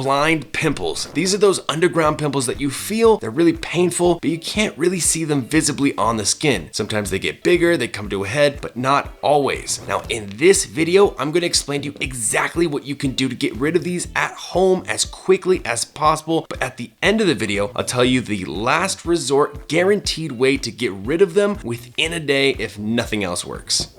blind pimples. These are those underground pimples that you feel, they're really painful, but you can't really see them visibly on the skin. Sometimes they get bigger, they come to a head, but not always. Now in this video, I'm gonna explain to you exactly what you can do to get rid of these at home as quickly as possible. But at the end of the video, I'll tell you the last resort guaranteed way to get rid of them within a day if nothing else works.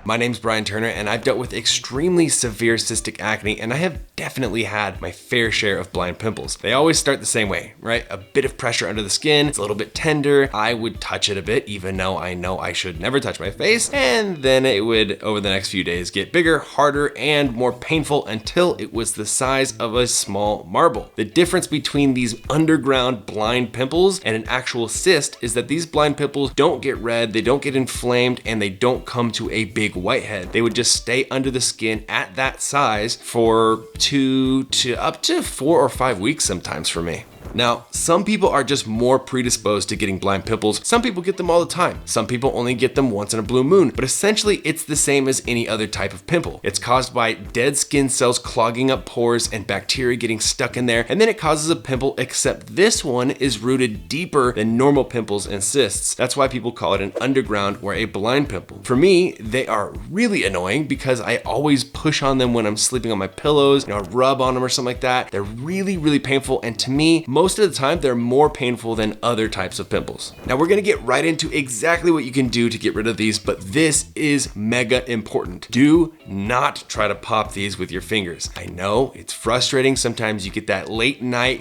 My name's Brian Turner and I've dealt with extremely severe cystic acne, and I have definitely had my fair share of blind pimples. They always start the same way, right? A bit of pressure under the skin, it's a little bit tender. I would touch it a bit, even though I know I should never touch my face. And then it would, over the next few days, get bigger, harder, and more painful until it was the size of a small marble. The difference between these underground blind pimples and an actual cyst is that these blind pimples don't get red, they don't get inflamed, and they don't come to a big whitehead. They would just stay under the skin at that size for 2 to up to 4 or 5 weeks sometimes for me. Now, some people are just more predisposed to getting blind pimples. Some people get them all the time. Some people only get them once in a blue moon, but essentially it's the same as any other type of pimple. It's caused by dead skin cells clogging up pores and bacteria getting stuck in there, and then it causes a pimple, except this one is rooted deeper than normal pimples and cysts. That's why people call it an underground or a blind pimple. For me, they are really annoying because I always push on them when I'm sleeping on my pillows, I rub on them or something like that. They're really, really painful, and to me, most of the time, they're more painful than other types of pimples. Now we're gonna get right into exactly what you can do to get rid of these, but this is mega important. Do not try to pop these with your fingers. I know it's frustrating. Sometimes you get that late night,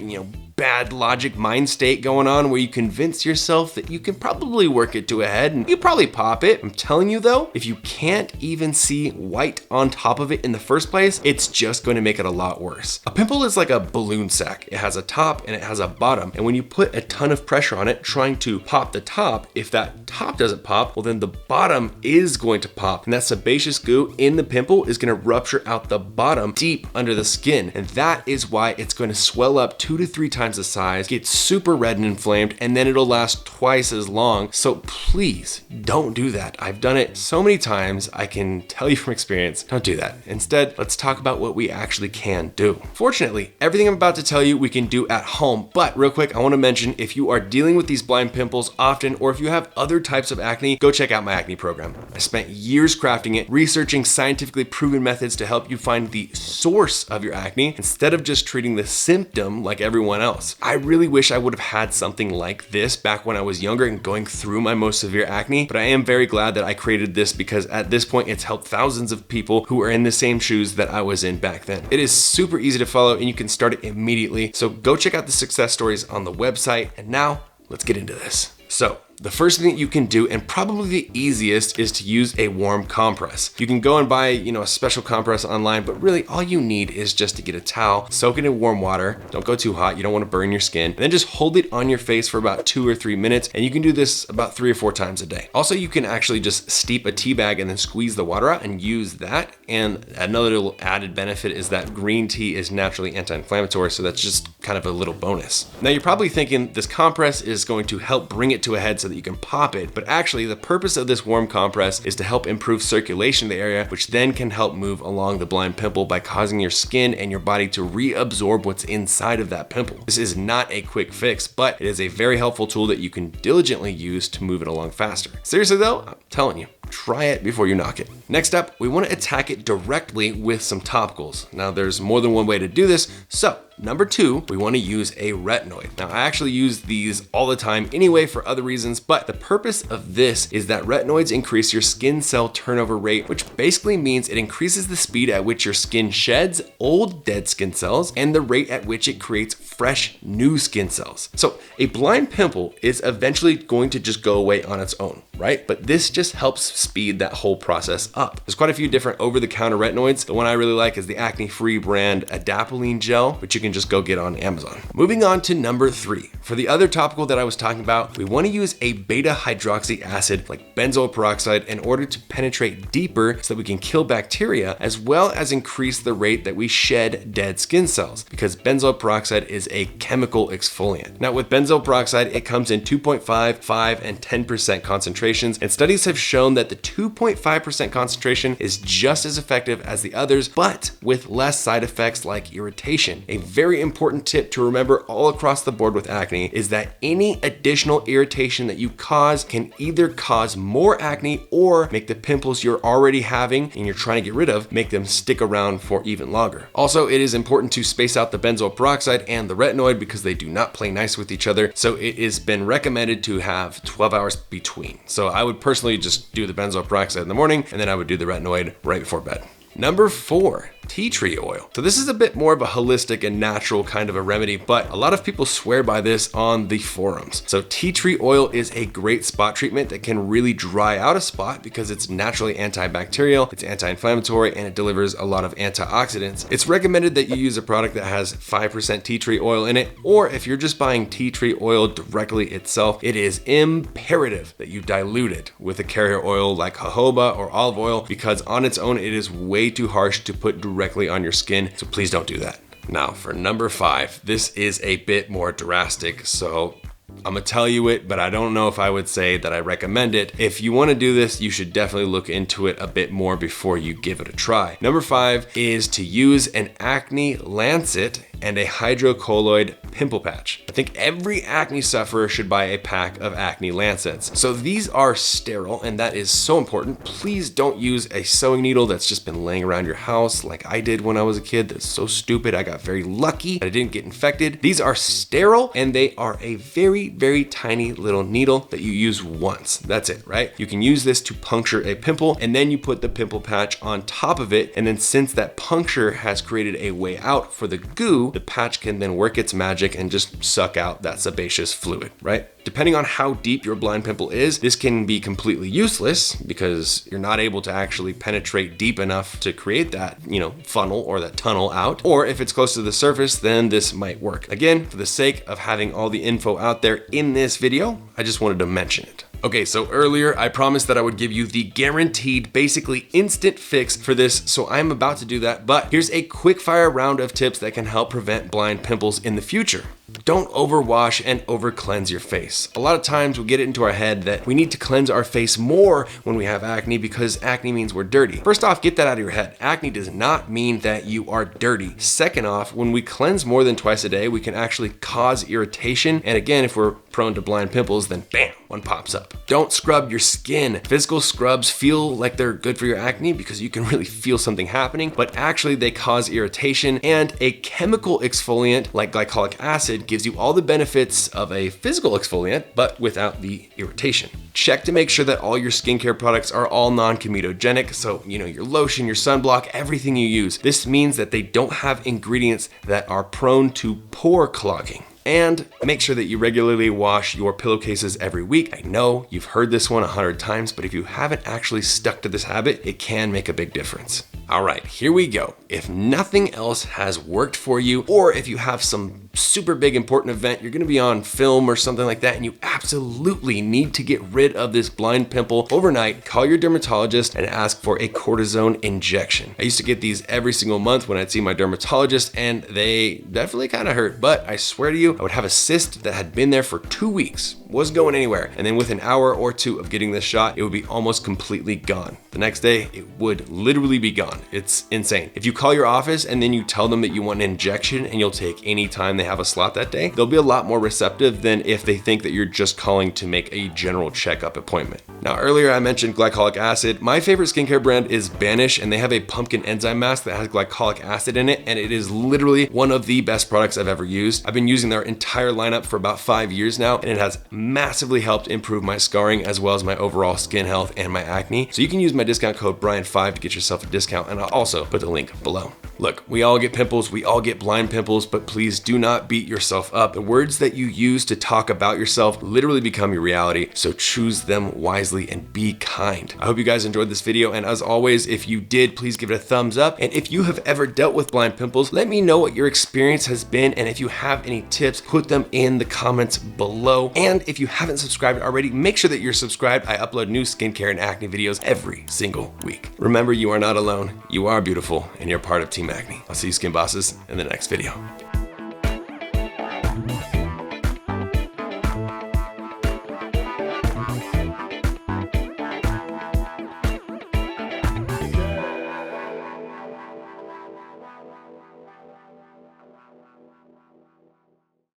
bad logic mind state going on where you convince yourself that you can probably work it to a head and you probably pop it. I'm telling you though, if you can't even see white on top of it in the first place, it's just going to make it a lot worse. A pimple is like a balloon sack. It has a top and it has a bottom. And when you put a ton of pressure on it, trying to pop the top, if that top doesn't pop, well then the bottom is going to pop. And that sebaceous goo in the pimple is going to rupture out the bottom deep under the skin. And that is why it's going to swell up 2 to 3 times the size, get super red and inflamed, and then it'll last twice as long. So please don't do that. I've done it so many times. I can tell you from experience, don't do that. Instead, let's talk about what we actually can do. Fortunately, everything I'm about to tell you we can do at home, but real quick, I want to mention if you are dealing with these blind pimples often, or if you have other types of acne, go check out my acne program. I spent years crafting it, researching scientifically proven methods to help you find the source of your acne instead of just treating the symptom like everyone else. I really wish I would have had something like this back when I was younger and going through my most severe acne, but I am very glad that I created this because at this point it's helped thousands of people who are in the same shoes that I was in back then. It is super easy to follow and you can start it immediately. So go check out the success stories on the website. And now let's get into this. So the first thing that you can do, and probably the easiest, is to use a warm compress. You can go and buy, a special compress online, but really all you need is just to get a towel, soak it in warm water. Don't go too hot. You don't want to burn your skin. And then just hold it on your face for about 2 or 3 minutes. And you can do this about 3 or 4 times a day. Also, you can actually just steep a tea bag and then squeeze the water out and use that. And another little added benefit is that green tea is naturally anti-inflammatory. So that's just kind of a little bonus. Now you're probably thinking this compress is going to help bring it to a head so that you can pop it, but actually the purpose of this warm compress is to help improve circulation in the area, which then can help move along the blind pimple by causing your skin and your body to reabsorb what's inside of that pimple. This is not a quick fix, but it is a very helpful tool that you can diligently use to move it along faster. Seriously though, I'm telling you, try it before you knock it. Next up, we want to attack it directly with some topicals. Now there's more than one way to do this, so number 2, we want to use a retinoid. Now I actually use these all the time anyway for other reasons, but the purpose of this is that retinoids increase your skin cell turnover rate, which basically means it increases the speed at which your skin sheds old dead skin cells and the rate at which it creates fresh new skin cells. So a blind pimple is eventually going to just go away on its own, right? But this just helps speed that whole process up. There's quite a few different over-the-counter retinoids. The one I really like is the acne-free brand Adapalene gel, which you can can just go get on Amazon. Moving on to number 3. For the other topical that I was talking about, we want to use a beta hydroxy acid like benzoyl peroxide in order to penetrate deeper so that we can kill bacteria as well as increase the rate that we shed dead skin cells, because benzoyl peroxide is a chemical exfoliant. Now with benzoyl peroxide, it comes in 2.5, 5, and 10% concentrations, and studies have shown that the 2.5% concentration is just as effective as the others, but with less side effects like irritation. A very important tip to remember all across the board with acne is that any additional irritation that you cause can either cause more acne or make the pimples you're already having and you're trying to get rid of, make them stick around for even longer. Also, it is important to space out the benzoyl peroxide and the retinoid because they do not play nice with each other. So it has been recommended to have 12 hours between. So I would personally just do the benzoyl peroxide in the morning and then I would do the retinoid right before bed. Number 4, tea tree oil. So this is a bit more of a holistic and natural kind of a remedy, but a lot of people swear by this on the forums. So tea tree oil is a great spot treatment that can really dry out a spot because it's naturally antibacterial, it's anti-inflammatory, and it delivers a lot of antioxidants. It's recommended that you use a product that has 5% tea tree oil in it, or if you're just buying tea tree oil directly itself, it is imperative that you dilute it with a carrier oil like jojoba or olive oil, because on its own it is way too harsh to put directly on your skin, so please don't do that. Now for number 5, this is a bit more drastic, so I'm gonna tell you it, but I don't know if I would say that I recommend it. If you wanna do this, you should definitely look into it a bit more before you give it a try. Number 5 is to use an acne lancet and a hydrocolloid pimple patch. I think every acne sufferer should buy a pack of acne lancets. So these are sterile, and that is so important. Please don't use a sewing needle that's just been laying around your house like I did when I was a kid. That's so stupid. I got very lucky that I didn't get infected. These are sterile, and they are a very, very tiny little needle that you use once. That's it, right? You can use this to puncture a pimple, and then you put the pimple patch on top of it, and then since that puncture has created a way out for the goo, the patch can then work its magic and just suck out that sebaceous fluid, right? Depending on how deep your blind pimple is, this can be completely useless because you're not able to actually penetrate deep enough to create that, funnel or that tunnel out. Or if it's close to the surface, then this might work. Again, for the sake of having all the info out there in this video, I just wanted to mention it. Okay, so earlier I promised that I would give you the guaranteed, basically instant fix for this, so I'm about to do that, but here's a quick fire round of tips that can help prevent blind pimples in the future. Don't overwash and over cleanse your face. A lot of times we get it into our head that we need to cleanse our face more when we have acne because acne means we're dirty. First off, get that out of your head. Acne does not mean that you are dirty. Second off, when we cleanse more than twice a day, we can actually cause irritation. And again, if we're prone to blind pimples, then bam, one pops up. Don't scrub your skin. Physical scrubs feel like they're good for your acne because you can really feel something happening, but actually they cause irritation, and a chemical exfoliant like glycolic acid gives you all the benefits of a physical exfoliant, but without the irritation. Check to make sure that all your skincare products are all non-comedogenic, so your lotion, your sunblock, everything you use. This means that they don't have ingredients that are prone to pore clogging. And make sure that you regularly wash your pillowcases every week. I know you've heard this one 100 times, but if you haven't actually stuck to this habit, it can make a big difference. All right, here we go. If nothing else has worked for you, or if you have some super big important event, you're gonna be on film or something like that, and you absolutely need to get rid of this blind pimple overnight, call your dermatologist and ask for a cortisone injection. I used to get these every single month when I'd see my dermatologist, and they definitely kind of hurt, but I swear to you, I would have a cyst that had been there for 2 weeks, wasn't going anywhere, and then within an hour or two of getting this shot, it would be almost completely gone. The next day, it would literally be gone. It's insane. If you call your office and then you tell them that you want an injection and you'll take any time they have a slot that day, they'll be a lot more receptive than if they think that you're just calling to make a general checkup appointment. Now, earlier I mentioned glycolic acid. My favorite skincare brand is Banish, and they have a pumpkin enzyme mask that has glycolic acid in it, and it is literally one of the best products I've ever used. I've been using their entire lineup for about 5 years now, and it has massively helped improve my scarring as well as my overall skin health and my acne. So you can use my discount code Brian5 to get yourself a discount, and I'll also put the link below. Look, we all get pimples, we all get blind pimples, but please do not beat yourself up. The words that you use to talk about yourself literally become your reality, so choose them wisely and be kind. I hope you guys enjoyed this video, and as always, if you did, please give it a thumbs up. And if you have ever dealt with blind pimples, let me know what your experience has been, and if you have any tips, put them in the comments below. And if you haven't subscribed already, make sure that you're subscribed. I upload new skincare and acne videos every single week. Remember, you are not alone, you are beautiful, and you're part of Team Acne. I'll see you skin bosses in the next video.